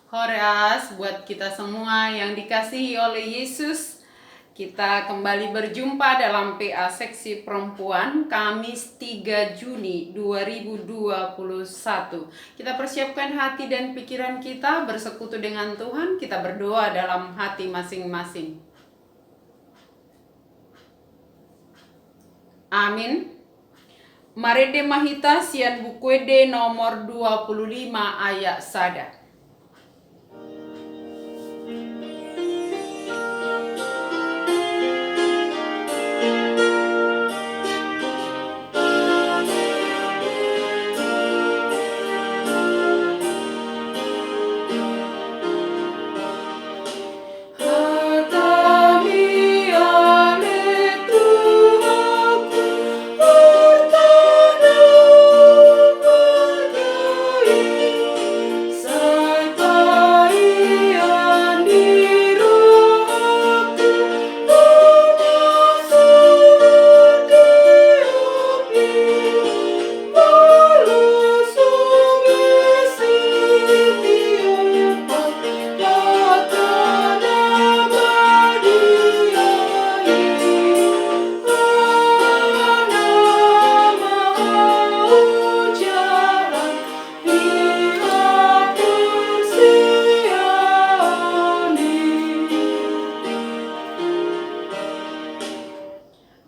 Horas buat kita semua yang dikasihi oleh Yesus. Kita kembali berjumpa dalam PA Seksi Perempuan Kamis 3 Juni 2021. Kita persiapkan hati dan pikiran kita bersekutu dengan Tuhan. Kita berdoa dalam hati masing-masing. Amin. Marede Mahita Sian Bukwede nomor 25 ayat sada.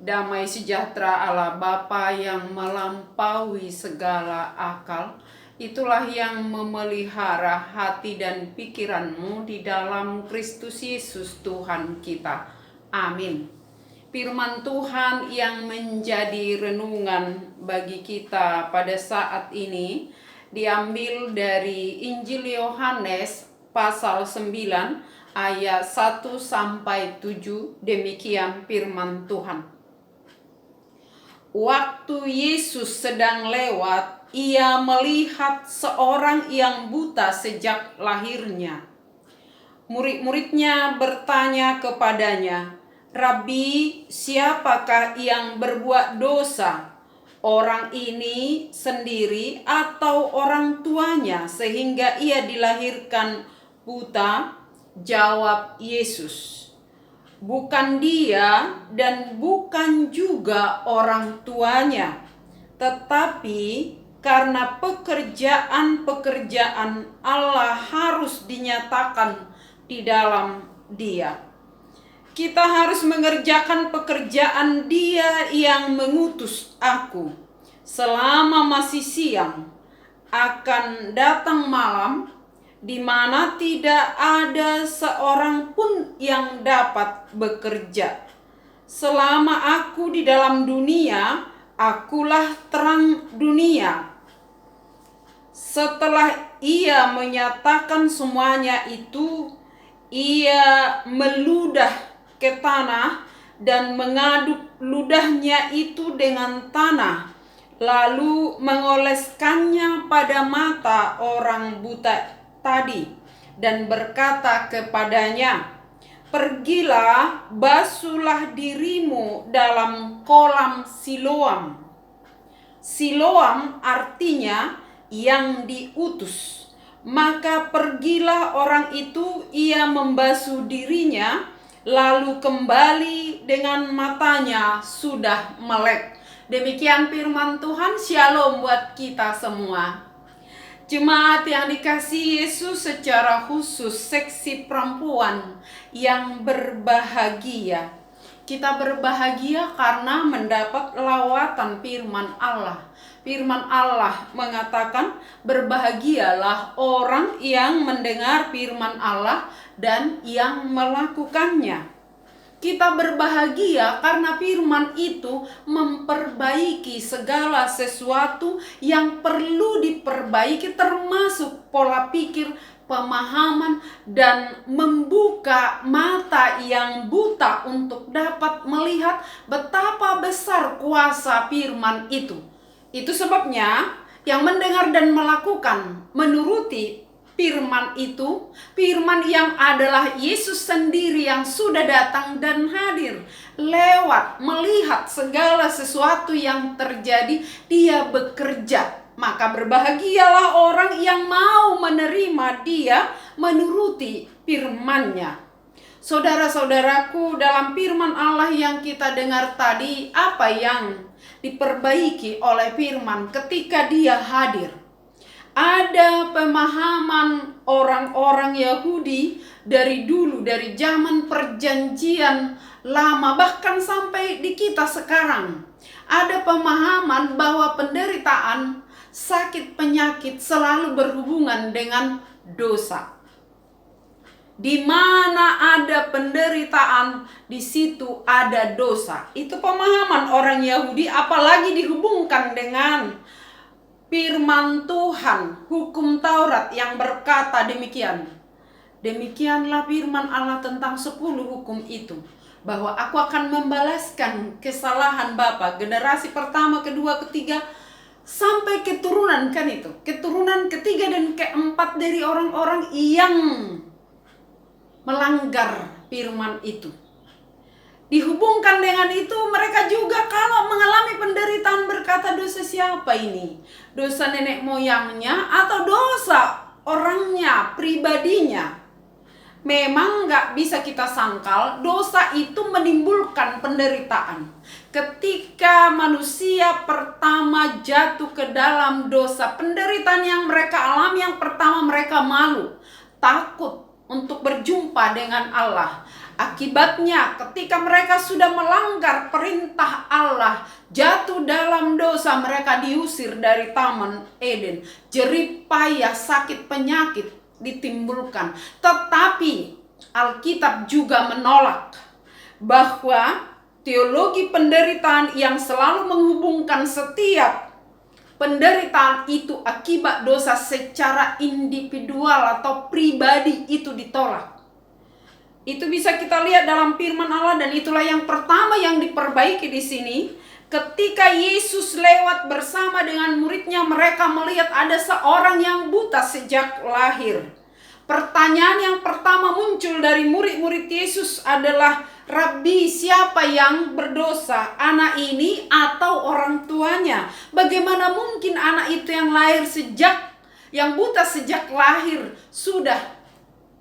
Damai sejahtera Allah Bapa yang melampaui segala akal, itulah yang memelihara hati dan pikiranmu di dalam Kristus Yesus Tuhan kita. Amin. Firman Tuhan yang menjadi renungan bagi kita pada saat ini diambil dari Injil Yohanes pasal 9 ayat 1 sampai 7. Demikian firman Tuhan. Waktu Yesus sedang lewat, ia melihat seorang yang buta sejak lahirnya. Murid-muridnya bertanya kepadanya, "Rabi, siapakah yang berbuat dosa? Orang ini sendiri atau orang tuanya sehingga ia dilahirkan buta?" Jawab Yesus, "Bukan dia dan bukan juga orang tuanya, tetapi karena pekerjaan-pekerjaan Allah harus dinyatakan di dalam dia. Kita harus mengerjakan pekerjaan Dia yang mengutus aku. Selama masih siang, akan datang malam, di mana tidak ada seorang pun yang dapat bekerja. Selama aku di dalam dunia, akulah terang dunia." Setelah ia menyatakan semuanya itu, ia meludah ke tanah dan mengaduk ludahnya itu dengan tanah, lalu mengoleskannya pada mata orang buta tadi dan berkata kepadanya, "Pergilah, basuhlah dirimu dalam kolam Siloam." Siloam artinya yang diutus. Maka pergilah orang itu, ia membasuh dirinya, lalu kembali dengan matanya sudah melek. Demikian firman Tuhan. Shalom buat kita semua. Jemaat yang dikasihi Yesus, secara khusus seksi perempuan yang berbahagia. Kita berbahagia karena mendapat lawatan firman Allah. Firman Allah mengatakan, berbahagialah orang yang mendengar firman Allah dan yang melakukannya. Kita berbahagia karena firman itu memperbaiki segala sesuatu yang perlu diperbaiki, termasuk pola pikir, pemahaman, dan membuka mata yang buta untuk dapat melihat betapa besar kuasa firman itu. Itu sebabnya yang mendengar dan melakukan menuruti firman itu, firman yang adalah Yesus sendiri yang sudah datang dan hadir lewat melihat segala sesuatu yang terjadi, dia bekerja. Maka berbahagialah orang yang mau menerima dia menuruti firman-Nya. Saudara-saudaraku, dalam firman Allah yang kita dengar tadi, apa yang diperbaiki oleh firman ketika Dia hadir? Ada pemahaman orang-orang Yahudi dari dulu, dari zaman perjanjian lama, bahkan sampai di kita sekarang. Ada pemahaman bahwa penderitaan, sakit, penyakit selalu berhubungan dengan dosa. Di mana ada penderitaan, di situ ada dosa. Itu pemahaman orang Yahudi, apalagi dihubungkan dengan firman Tuhan, hukum Taurat yang berkata demikian. Demikianlah firman Allah tentang 10 hukum itu, bahwa aku akan membalaskan kesalahan bapa generasi pertama, kedua, ketiga, sampai keturunan, kan itu. Keturunan ketiga dan keempat dari orang-orang yang melanggar firman itu. Dihubungkan dengan itu, mereka juga kalau mengalami penderitaan berkata, dosa siapa ini? Dosa nenek moyangnya atau dosa orangnya, pribadinya? Memang gak bisa kita sangkal, dosa itu menimbulkan penderitaan. Ketika manusia pertama jatuh ke dalam dosa, penderitaan yang mereka alami, yang pertama mereka malu, takut untuk berjumpa dengan Allah. Akibatnya ketika mereka sudah melanggar perintah Allah, jatuh dalam dosa, mereka diusir dari Taman Eden. Jerih payah, sakit, penyakit ditimbulkan. Tetapi Alkitab juga menolak bahwa teologi penderitaan yang selalu menghubungkan setiap penderitaan itu akibat dosa secara individual atau pribadi itu ditolak. Itu bisa kita lihat dalam firman Allah, dan itulah yang pertama yang diperbaiki di sini. Ketika Yesus lewat bersama dengan muridnya, mereka melihat ada seorang yang buta sejak lahir. Pertanyaan yang pertama muncul dari murid-murid Yesus adalah, Rabbi, siapa yang berdosa, anak ini atau orang tuanya? Bagaimana mungkin anak itu yang buta sejak lahir sudah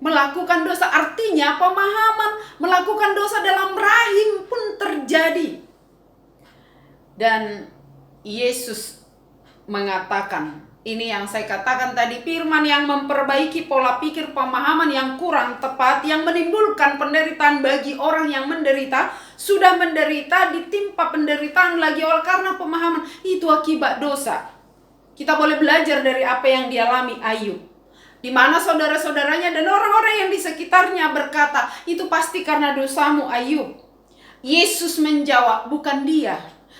melakukan dosa? Artinya pemahaman melakukan dosa dalam rahim pun terjadi. Dan Yesus mengatakan, ini yang saya katakan tadi, firman yang memperbaiki pola pikir pemahaman yang kurang tepat, yang menimbulkan penderitaan bagi orang yang menderita, sudah menderita, ditimpa penderitaan lagi oleh karena pemahaman itu akibat dosa. Kita boleh belajar dari apa yang dialami Ayub, di mana saudara-saudaranya dan orang-orang yang di sekitarnya berkata, itu pasti karena dosamu Ayub. Yesus menjawab, bukan dia,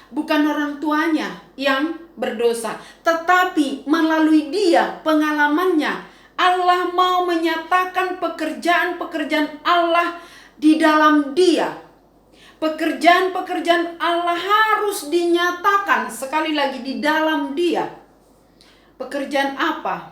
bukan orang tuanya yang berdosa, tetapi melalui dia, pengalamannya, Allah mau menyatakan pekerjaan-pekerjaan Allah di dalam dia. Pekerjaan-pekerjaan Allah harus dinyatakan sekali lagi di dalam dia. Pekerjaan apa?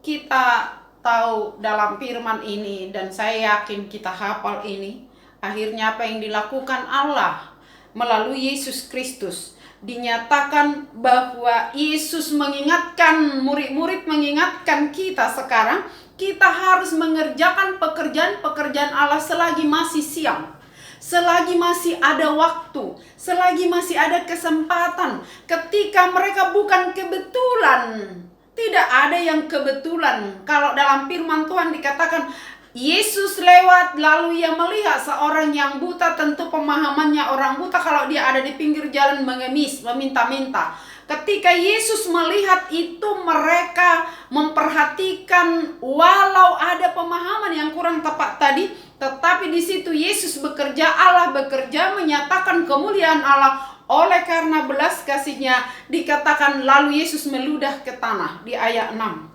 Kita tahu dalam firman ini, dan saya yakin kita hafal ini. Akhirnya apa yang dilakukan Allah melalui Yesus Kristus, dinyatakan bahwa Yesus mengingatkan murid-murid, mengingatkan kita sekarang, kita harus mengerjakan pekerjaan-pekerjaan Allah selagi masih siang, selagi masih ada waktu, selagi masih ada kesempatan. Ketika mereka bukan kebetulan, tidak ada yang kebetulan. Kalau dalam firman Tuhan dikatakan, Yesus lewat, lalu ia melihat seorang yang buta. Tentu pemahamannya orang buta kalau dia ada di pinggir jalan mengemis, meminta-minta. Ketika Yesus melihat itu, mereka memperhatikan, walau ada pemahaman yang kurang tepat tadi, tetapi di situ Yesus bekerja, Allah bekerja, menyatakan kemuliaan Allah. Oleh karena belas kasihnya, dikatakan lalu Yesus meludah ke tanah di ayat 6.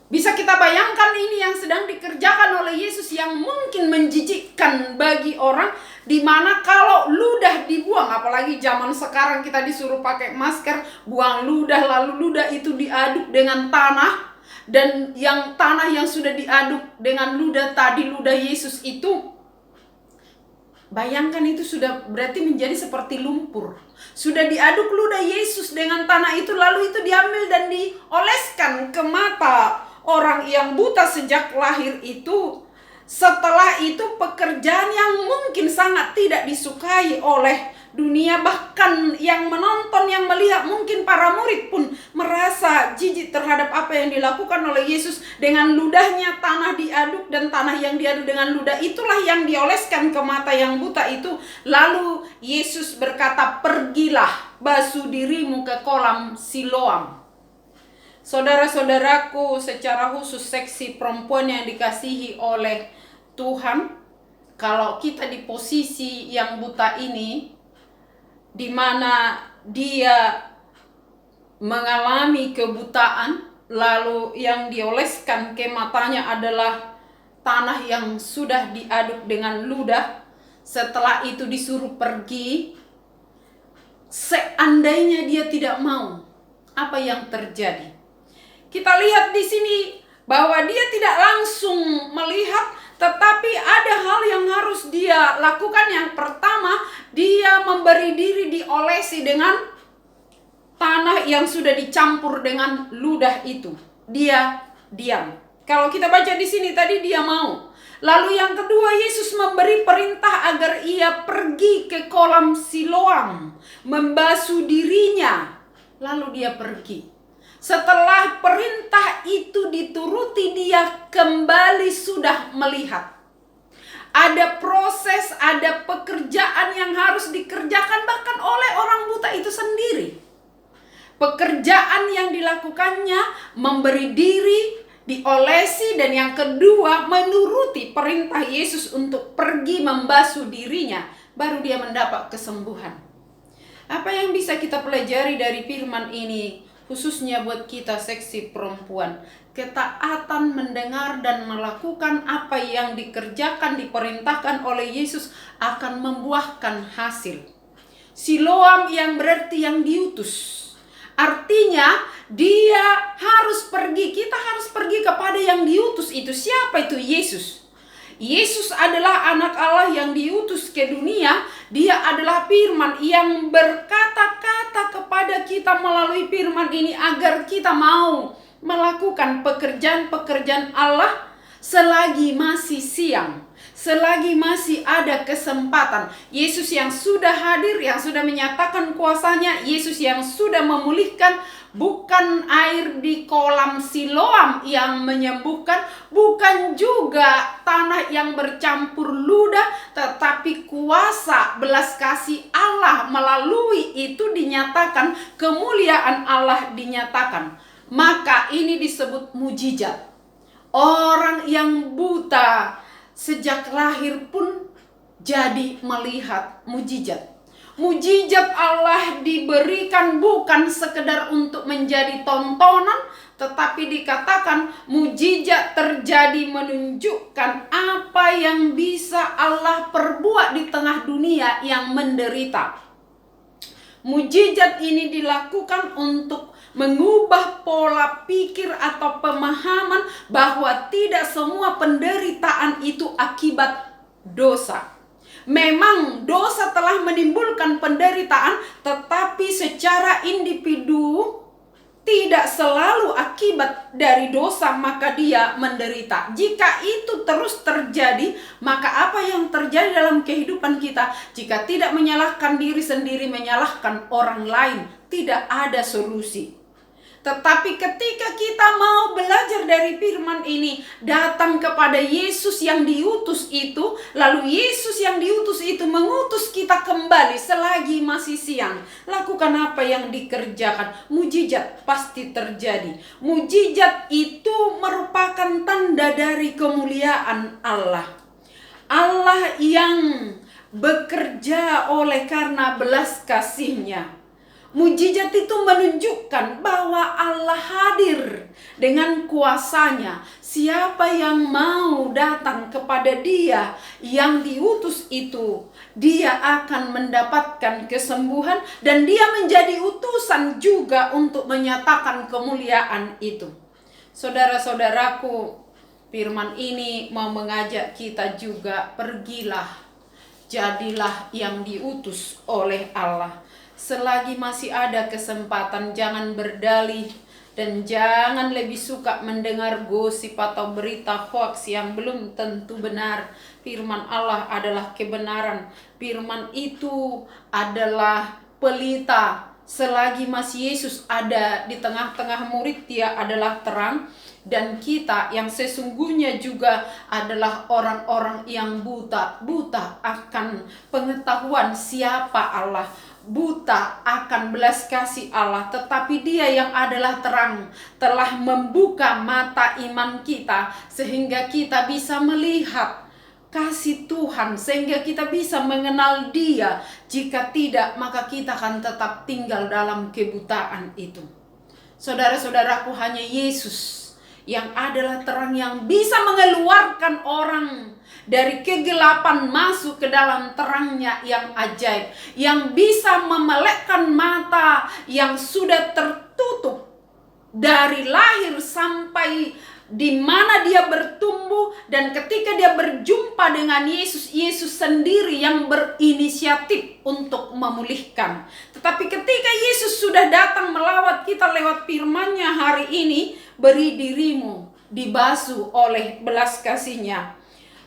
Bisa kita bayangkan ini yang sedang dikerjakan oleh Yesus, yang mungkin menjijikkan bagi orang, dimana kalau ludah dibuang, apalagi zaman sekarang kita disuruh pakai masker, buang ludah, lalu ludah itu diaduk dengan tanah, dan yang tanah yang sudah diaduk dengan ludah tadi, ludah Yesus itu, bayangkan itu sudah berarti menjadi seperti lumpur. Sudah diaduk ludah Yesus dengan tanah itu, lalu itu diambil dan dioleskan ke mata orang yang buta sejak lahir itu, setelah itu pekerjaan yang mungkin sangat tidak disukai oleh dunia, bahkan yang menonton, yang melihat, mungkin para murid pun merasa jijik terhadap apa yang dilakukan oleh Yesus. Dengan ludahnya tanah diaduk, dan tanah yang diaduk dengan ludah itulah yang dioleskan ke mata yang buta itu. Lalu Yesus berkata, "Pergilah, basuh dirimu ke kolam Siloam." Saudara-saudaraku, secara khusus seksi perempuan yang dikasihi oleh Tuhan, kalau kita di posisi yang buta ini, di mana dia mengalami kebutaan, lalu yang dioleskan ke matanya adalah tanah yang sudah diaduk dengan ludah, setelah itu disuruh pergi. Seandainya dia tidak mau, apa yang terjadi? Kita lihat di sini bahwa dia tidak langsung melihat, tetapi ada hal yang harus dia lakukan. Yang pertama, dia memberi diri diolesi dengan tanah yang sudah dicampur dengan ludah itu. Dia diam. Kalau kita baca di sini tadi dia mau. Lalu yang kedua, Yesus memberi perintah agar ia pergi ke kolam Siloam, membasuh dirinya. Lalu dia pergi. Setelah perintah itu dituruti, dia kembali sudah melihat. Ada proses, ada pekerjaan yang harus dikerjakan bahkan oleh orang buta itu sendiri. Pekerjaan yang dilakukannya memberi diri, diolesi, dan yang kedua menuruti perintah Yesus untuk pergi membasuh dirinya. Baru dia mendapat kesembuhan. Apa yang bisa kita pelajari dari firman ini? Khususnya buat kita seksi perempuan, ketaatan mendengar dan melakukan apa yang dikerjakan, diperintahkan oleh Yesus akan membuahkan hasil. Siloam yang berarti yang diutus. Artinya dia harus pergi, kita harus pergi kepada yang diutus itu. Siapa itu? Yesus. Yesus adalah anak Allah yang diutus ke dunia. Dia adalah firman yang berkata-kata kepada kita melalui firman ini agar kita mau melakukan pekerjaan-pekerjaan Allah selagi masih siang, selagi masih ada kesempatan. Yesus yang sudah hadir, yang sudah menyatakan kuasanya, Yesus yang sudah memulihkan. Bukan air di kolam Siloam yang menyembuhkan, bukan juga tanah yang bercampur ludah, tetapi kuasa belas kasih Allah melalui itu dinyatakan, kemuliaan Allah dinyatakan. Maka ini disebut mujizat. Orang yang buta sejak lahir pun jadi melihat mujizat. Mujizat Allah diberikan bukan sekedar untuk menjadi tontonan, tetapi dikatakan mujizat terjadi menunjukkan apa yang bisa Allah perbuat di tengah dunia yang menderita. Mujizat ini dilakukan untuk mengubah pola pikir atau pemahaman bahwa tidak semua penderitaan itu akibat dosa. Memang dosa telah menimbulkan penderitaan, tetapi secara individu tidak selalu akibat dari dosa maka dia menderita. Jika itu terus terjadi, maka apa yang terjadi dalam kehidupan kita? Jika tidak menyalahkan diri sendiri, menyalahkan orang lain, tidak ada solusi. Tetapi ketika kita mau belajar dari firman ini, datang kepada Yesus yang diutus itu, lalu Yesus yang diutus itu mengutus kita kembali selagi masih siang. Lakukan apa yang dikerjakan, mujizat pasti terjadi. Mujizat itu merupakan tanda dari kemuliaan Allah. Allah yang bekerja oleh karena belas kasih-Nya. Mujizat itu menunjukkan bahwa Allah hadir dengan kuasanya. Siapa yang mau datang kepada Dia yang diutus itu, dia akan mendapatkan kesembuhan dan dia menjadi utusan juga untuk menyatakan kemuliaan itu. Saudara-saudaraku, firman ini mau mengajak kita juga, pergilah, jadilah yang diutus oleh Allah. Selagi masih ada kesempatan, jangan berdalih Dan jangan lebih suka mendengar gosip atau berita hoax yang belum tentu benar. Firman Allah adalah kebenaran. Firman itu adalah pelita. Selagi masih Yesus ada di tengah-tengah murid, Dia adalah terang. Dan kita yang sesungguhnya juga adalah orang-orang yang buta akan pengetahuan siapa Allah, buta akan belas kasih Allah. Tetapi Dia yang adalah terang telah membuka mata iman kita, sehingga kita bisa melihat kasih Tuhan, sehingga kita bisa mengenal Dia. Jika tidak, maka kita akan tetap tinggal dalam kebutaan itu. Saudara-saudaraku, hanya Yesus yang adalah terang yang bisa mengeluarkan orang dari kegelapan masuk ke dalam terangnya yang ajaib, yang bisa memelekkan mata yang sudah tertutup dari lahir sampai di mana dia bertumbuh. Dan ketika dia berjumpa dengan Yesus, Yesus sendiri yang berinisiatif untuk memulihkan. Tetapi ketika Yesus sudah datang melawat kita lewat firman-Nya hari ini, beri dirimu dibasuh oleh belas kasih-Nya,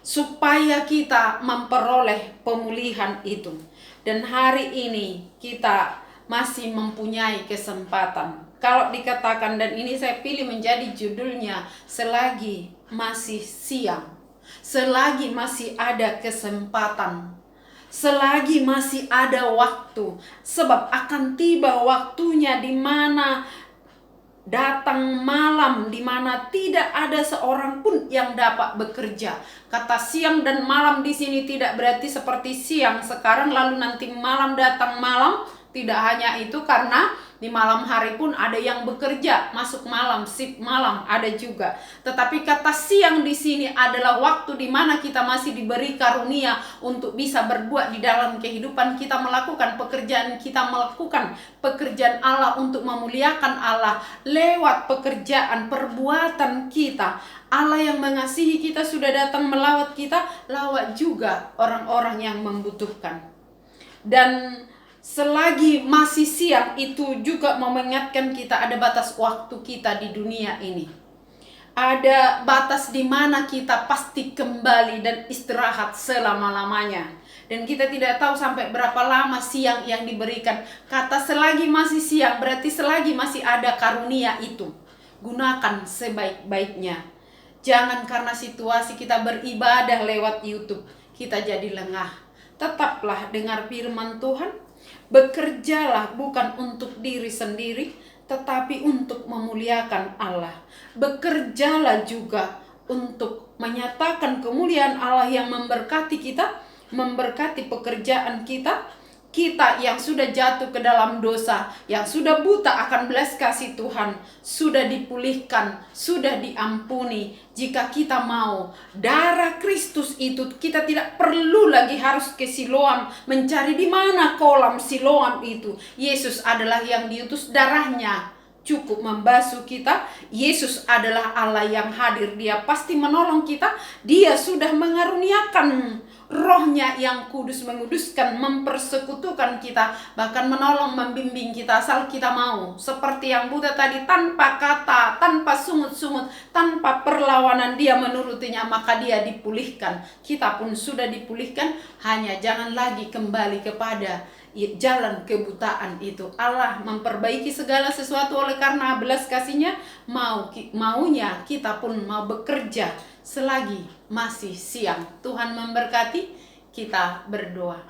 supaya kita memperoleh pemulihan itu. Dan hari ini kita masih mempunyai kesempatan. Kalau dikatakan, dan ini saya pilih menjadi judulnya, selagi masih siang, selagi masih ada kesempatan, selagi masih ada waktu. Sebab akan tiba waktunya di mana datang malam, di mana tidak ada seorang pun yang dapat bekerja. Kata siang dan malam di sini tidak berarti seperti siang sekarang lalu nanti malam datang malam. Tidak hanya itu, karena di malam hari pun ada yang bekerja, masuk malam, shift malam ada juga. Tetapi kata siang di sini adalah waktu di mana kita masih diberi karunia untuk bisa berbuat di dalam kehidupan kita, melakukan pekerjaan kita, melakukan pekerjaan Allah untuk memuliakan Allah lewat pekerjaan perbuatan kita. Allah yang mengasihi kita sudah datang melawat kita, lawat juga orang-orang yang membutuhkan. Dan selagi masih siang itu juga mau mengingatkan kita ada batas waktu kita di dunia ini. Ada batas di mana kita pasti kembali dan istirahat selama-lamanya. Dan kita tidak tahu sampai berapa lama siang yang diberikan. Kata selagi masih siang berarti selagi masih ada karunia itu. Gunakan sebaik-baiknya. Jangan karena situasi kita beribadah lewat YouTube kita jadi lengah. Tetaplah dengar firman Tuhan. Bekerjalah bukan untuk diri sendiri, tetapi untuk memuliakan Allah. Bekerjalah juga untuk menyatakan kemuliaan Allah yang memberkati kita, memberkati pekerjaan kita. Kita yang sudah jatuh ke dalam dosa, yang sudah buta akan belas kasih Tuhan, sudah dipulihkan, sudah diampuni. Jika kita mau, darah Kristus itu kita tidak perlu lagi harus ke Siloam mencari di mana kolam Siloam itu. Yesus adalah yang diutus, darahnya cukup membasuh kita. Yesus adalah Allah yang hadir, Dia pasti menolong kita. Dia sudah mengaruniakan Roh-Nya yang kudus, menguduskan, mempersekutukan kita, bahkan menolong, membimbing kita asal kita mau. Seperti yang buta tadi, tanpa kata, tanpa sungut-sungut, tanpa perlawanan dia menurutinya, maka dia dipulihkan. Kita pun sudah dipulihkan, hanya jangan lagi kembali kepada jalan kebutaan itu. Allah memperbaiki segala sesuatu oleh karena belas kasih-Nya, maunya kita pun mau bekerja selagi masih siang. Tuhan memberkati, kita berdoa.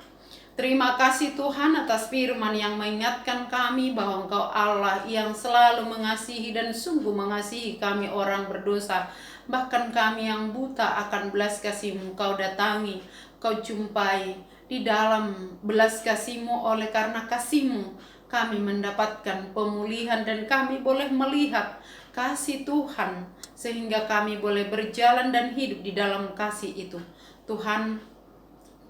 Terima kasih Tuhan atas firman yang mengingatkan kami bahwa Engkau Allah yang selalu mengasihi dan sungguh mengasihi kami orang berdosa. Bahkan kami yang buta akan belas kasih-Mu Kau datangi, Kau jumpai di dalam belas kasih-Mu. Oleh karena kasih-Mu kami mendapatkan pemulihan dan kami boleh melihat kasih Tuhan, sehingga kami boleh berjalan dan hidup di dalam kasih itu. Tuhan,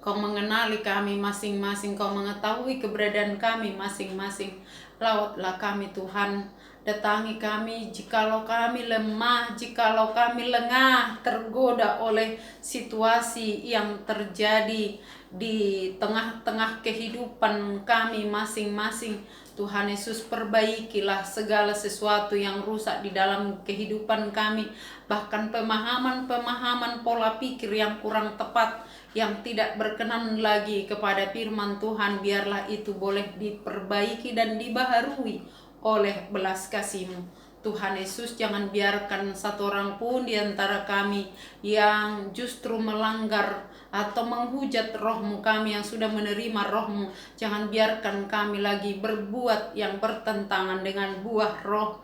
Kau mengenali kami masing-masing, Kau mengetahui keberadaan kami masing-masing. Lawatlah kami Tuhan, Datangi kami jikalau kami lemah, jikalau kami lengah, tergoda oleh situasi yang terjadi di tengah-tengah kehidupan kami masing-masing. Tuhan Yesus, perbaikilah segala sesuatu yang rusak di dalam kehidupan kami, bahkan pemahaman-pemahaman pola pikir yang kurang tepat, yang tidak berkenan lagi kepada firman Tuhan, biarlah itu boleh diperbaiki dan dibaharui oleh belas kasih-Mu. Tuhan Yesus, jangan biarkan satu orang pun di antara kami yang justru melanggar atau menghujat roh-Mu, kami yang sudah menerima roh-Mu. Jangan biarkan kami lagi berbuat yang bertentangan dengan buah roh,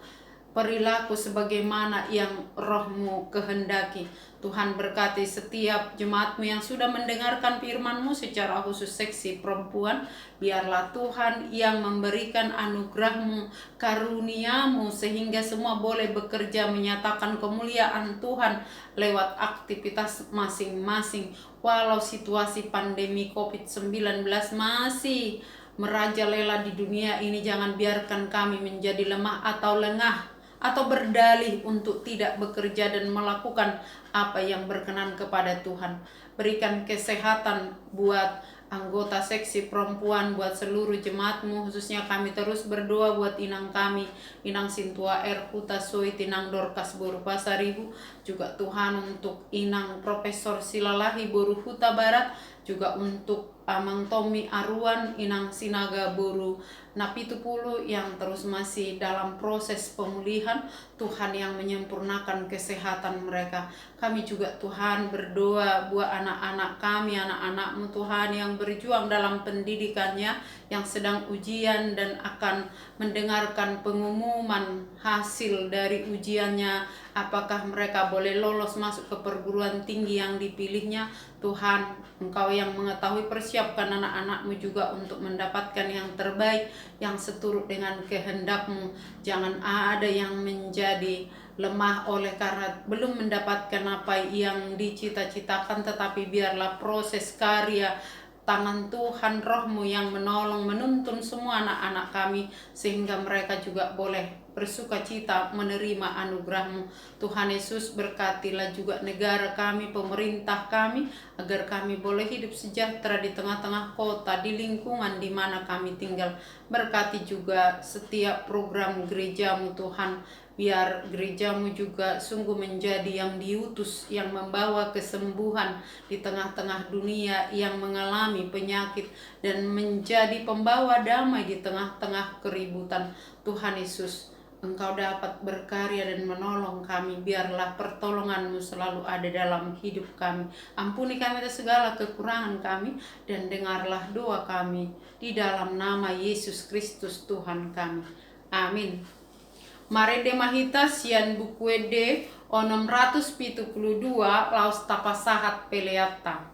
perilaku sebagaimana yang roh-Mu kehendaki. Tuhan, berkati setiap jemaat-Mu yang sudah mendengarkan firman-Mu, secara khusus seksi perempuan. Biarlah Tuhan yang memberikan anugerah-Mu, karunia-Mu, sehingga semua boleh bekerja menyatakan kemuliaan Tuhan lewat aktivitas masing-masing. Walau situasi pandemi COVID-19 masih merajalela di dunia ini, jangan biarkan kami menjadi lemah atau lengah, atau berdalih untuk tidak bekerja dan melakukan apa yang berkenan kepada Tuhan. Berikan kesehatan buat anggota seksi perempuan, buat seluruh jemaat-Mu, khususnya kami terus berdoa buat inang kami, Inang Sintua Erhuta Soi, Inang Dorcas Boru Pasaribu, juga Tuhan untuk Inang Profesor Silalahi Boru Huta Barat, juga untuk Amang Tommy Aruan, Inang Sinaga Boru Napitupulu yang terus masih dalam proses pemulihan. Tuhan yang menyempurnakan kesehatan mereka. Kami juga Tuhan berdoa buat anak-anak kami, anak-anak-Mu Tuhan yang berjuang dalam pendidikannya, yang sedang ujian dan akan mendengarkan pengumuman hasil dari ujiannya, apakah mereka boleh lolos masuk ke perguruan tinggi yang dipilihnya. Tuhan, Engkau yang mengetahui, persiapkan anak-anak-Mu juga untuk mendapatkan yang terbaik, yang seturut dengan kehendak-Mu. Jangan ada yang menjadi lemah oleh karena belum mendapatkan apa yang dicita-citakan, tetapi biarlah proses karya tangan Tuhan, roh-Mu yang menolong, menuntun semua anak-anak kami, sehingga mereka juga boleh bersuka cita menerima anugerah-Mu. Tuhan Yesus, berkatilah juga negara kami, pemerintah kami, agar kami boleh hidup sejahtera di tengah-tengah kota, di lingkungan di mana kami tinggal. Berkati juga setiap program gereja-Mu Tuhan, biar gereja-Mu juga sungguh menjadi yang diutus, yang membawa kesembuhan di tengah-tengah dunia yang mengalami penyakit, dan menjadi pembawa damai di tengah-tengah keributan. Tuhan Yesus, Engkau dapat berkarya dan menolong kami. Biarlah pertolongan-Mu selalu ada dalam hidup kami. Ampuni kami atas segala kekurangan kami, dan dengarlah doa kami di dalam nama Yesus Kristus Tuhan kami. Amin. Mari demahita sian bukuede o 672 laos tapasahat peleata.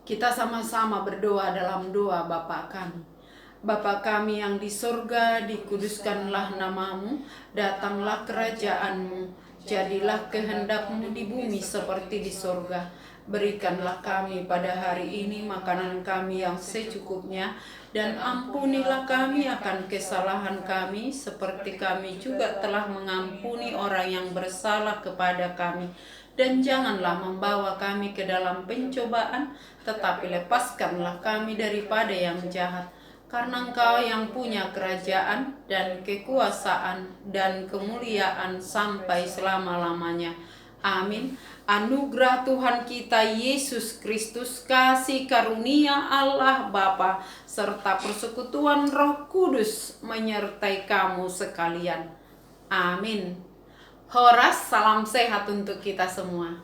Kita sama-sama berdoa dalam doa Bapa kami. Bapa kami yang di surga, dikuduskanlah nama-Mu, datanglah kerajaan-Mu, jadilah kehendak-Mu di bumi seperti di surga. Berikanlah kami pada hari ini makanan kami yang secukupnya, dan ampunilah kami akan kesalahan kami, seperti kami juga telah mengampuni orang yang bersalah kepada kami. Dan janganlah membawa kami ke dalam pencobaan, tetapi lepaskanlah kami daripada yang jahat. karena Engkau yang punya kerajaan dan kekuasaan dan kemuliaan sampai selama-lamanya. Amin. Anugerah Tuhan kita Yesus Kristus, kasih karunia Allah Bapa, serta persekutuan Roh Kudus menyertai kamu sekalian. Amin. Horas, salam sehat untuk kita semua.